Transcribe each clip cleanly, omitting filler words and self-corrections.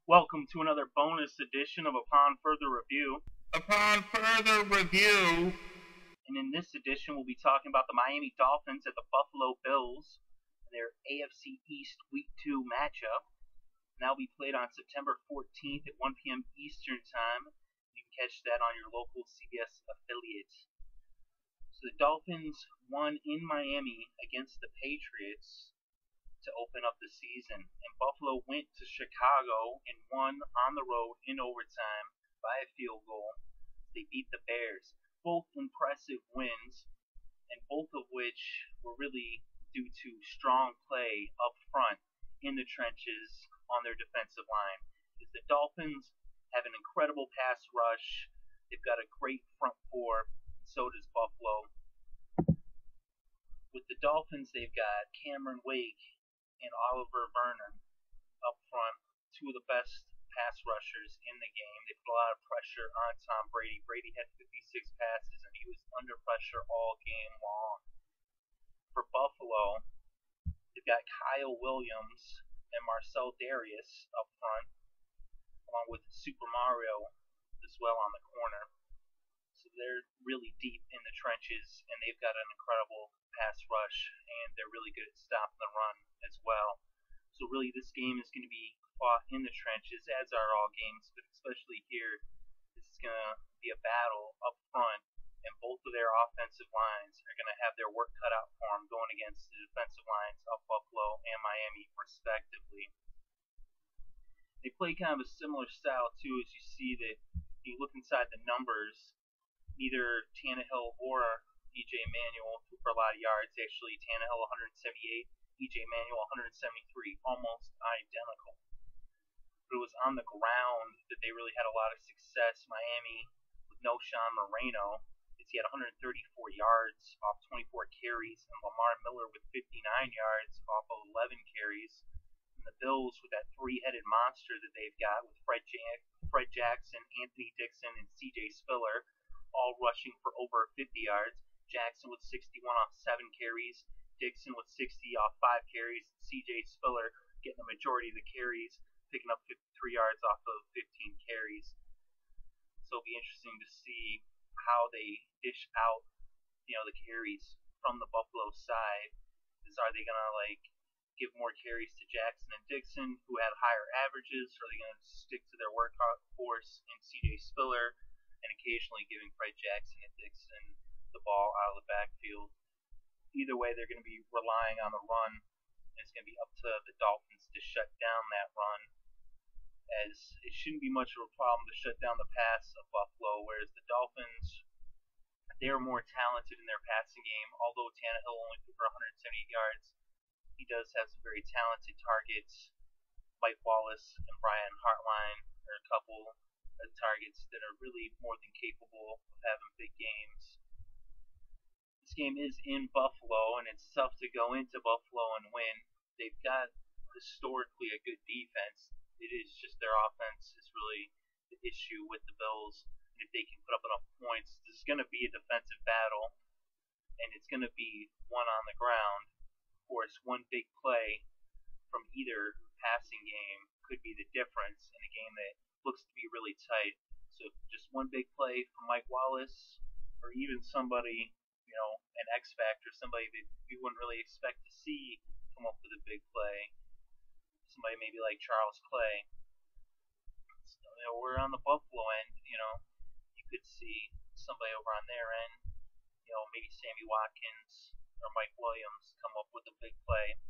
Welcome to another bonus edition of Upon Further Review. Upon further review, And in this edition, we'll be talking about the Miami Dolphins at the Buffalo Bills and their AFC East Week 2 matchup. And that'll be played on September 14th at 1 p.m. Eastern Time. You can catch that on your local CBS affiliate. So the Dolphins won in Miami against the Patriots to open up the season, and Buffalo went to Chicago and won on the road in overtime by a field goal. They beat the Bears. Both impressive wins, and both of which were really due to strong play up front in the trenches on their defensive line. Because the Dolphins have an incredible pass rush. They've got a great front four, and so does Buffalo. With the Dolphins, they've got Cameron Wake and Oliver Vernon up front, two of the best pass rushers in the game. They put a lot of pressure on Tom Brady. Brady had 56 passes, and he was under pressure all game long. For Buffalo, they've got Kyle Williams and Marcel Darius up front, along with Super Mario as well on the corner. So they're really deep in the trenches, and they've got an incredible pass rush, and they're really good at stopping the run as well. So really this game is going to be fought in the trenches, as are all games, but especially here, this is going to be a battle up front, and both of their offensive lines are going to have their work cut out for them going against the defensive lines of Buffalo and Miami, respectively. They play kind of a similar style, too, as you see that you look inside the numbers, neither Tannehill or E.J. Manuel threw for a lot of yards. Actually, Tannehill 178, E.J. Manuel 173, almost identical. But it was on the ground that they really had a lot of success. Miami, with no Sean Moreno, he had 134 yards off 24 carries, and Lamar Miller with 59 yards off of 11 carries. And the Bills, with that three-headed monster that they've got with Fred Jackson, Anthony Dixon, and C.J. Spiller, all rushing for over 50 yards. Jackson with 61 off 7 carries, Dixon with 60 off 5 carries, and C.J. Spiller getting the majority of the carries, picking up 53 yards off of 15 carries. So it'll be interesting to see how they dish out, the carries from the Buffalo side. Are they gonna give more carries to Jackson and Dixon, who had higher averages, or are they gonna stick to their workhorse in C.J. Spiller and occasionally giving Fred Jackson and Dixon the ball out of the backfield? Either way, they're going to be relying on the run, and it's going to be up to the Dolphins to shut down that run, as it shouldn't be much of a problem to shut down the pass of Buffalo, whereas the Dolphins, they're more talented in their passing game. Although Tannehill only threw for 178 yards, he does have some very talented targets. Mike Wallace and Brian Hartline are a couple of targets that are really more than capable of having big games. This game is in Buffalo, and it's tough to go into Buffalo and win. They've got historically a good defense. It is just their offense is really the issue with the Bills. And if they can put up enough points, this is going to be a defensive battle, and it's going to be one on the ground. Of course, one big play from either passing game could be the difference in a game that looks to be really tight. So just one big play from Mike Wallace, or even somebody, an X factor, somebody that we wouldn't really expect to see come up with a big play. Somebody maybe like Charles Clay. So, we're on the Buffalo end, you could see somebody over on their end, maybe Sammy Watkins or Mike Williams come up with a big play.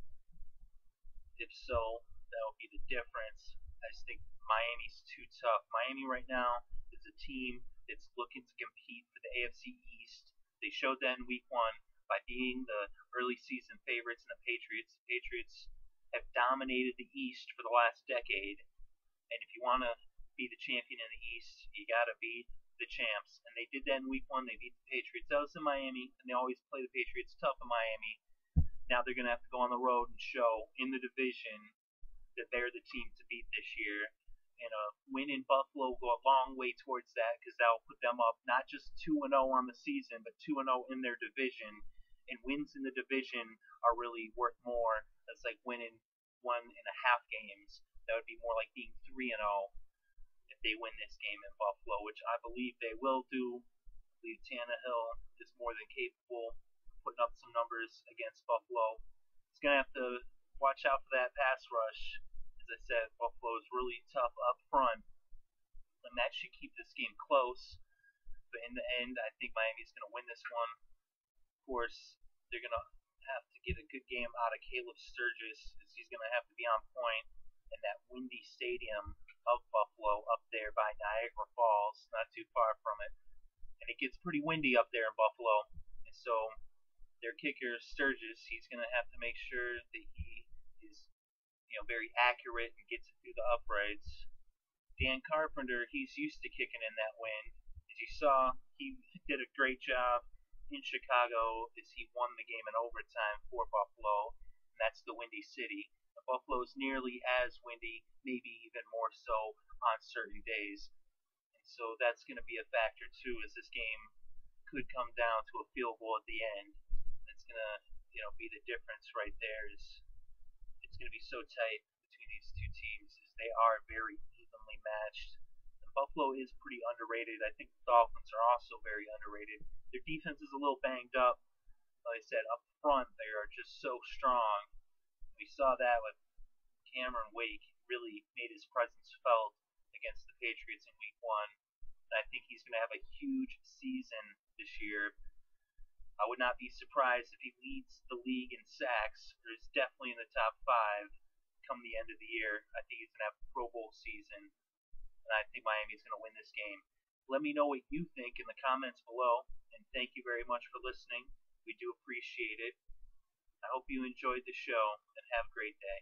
If so, that would be the difference. I just think Miami's too tough. Miami right now is a team that's looking to compete for the AFC East. They showed that in Week 1 by being the early season favorites in the Patriots. The Patriots have dominated the East for the last decade, and if you want to be the champion in the East, you got to be the champs. And they did that in Week 1. They beat the Patriots. That was in Miami, and they always play the Patriots tough in Miami. Now they're going to have to go on the road and show in the division that they're the team to beat this year. And a win in Buffalo will go a long way towards that, because that will put them up not just 2-0 on the season, but 2-0 in their division. And wins in the division are really worth more. That's like winning 1.5 games That would be more like being 3-0 if they win this game in Buffalo, which I believe they will do. I believe Tannehill is more than capable of putting up some numbers against Buffalo. He's going to have to watch out for that pass rush. As I said, Buffalo is really tough up front, and that should keep this game close. But in the end, I think Miami's going to win this one. Of course, they're going to have to get a good game out of Caleb Sturgis, as he's going to have to be on point in that windy stadium of Buffalo up there by Niagara Falls, not too far from it. And it gets pretty windy up there in Buffalo. And so their kicker, Sturgis, he's going to have to make sure that he is very accurate and gets it through the uprights. Dan Carpenter, he's used to kicking in that wind. As you saw, he did a great job in Chicago as he won the game in overtime for Buffalo, and that's the Windy City. Buffalo's nearly as windy, maybe even more so on certain days. And so that's going to be a factor too, as this game could come down to a field goal at the end. It's going to, be the difference right there. It's going to be so tight between these two teams, as they are very evenly matched. And Buffalo is pretty underrated. I think the Dolphins are also very underrated. Their defense is a little banged up. Like I said, up front, they are just so strong. We saw that with Cameron Wake, really made his presence felt against the Patriots in Week 1. And I think he's going to have a huge season this year. I would not be surprised if he leads the league in sacks, or is definitely in the top 5 come the end of the year. I think he's going to have a Pro Bowl season, and I think Miami's going to win this game. Let me know what you think in the comments below, and thank you very much for listening. We do appreciate it. I hope you enjoyed the show, and have a great day.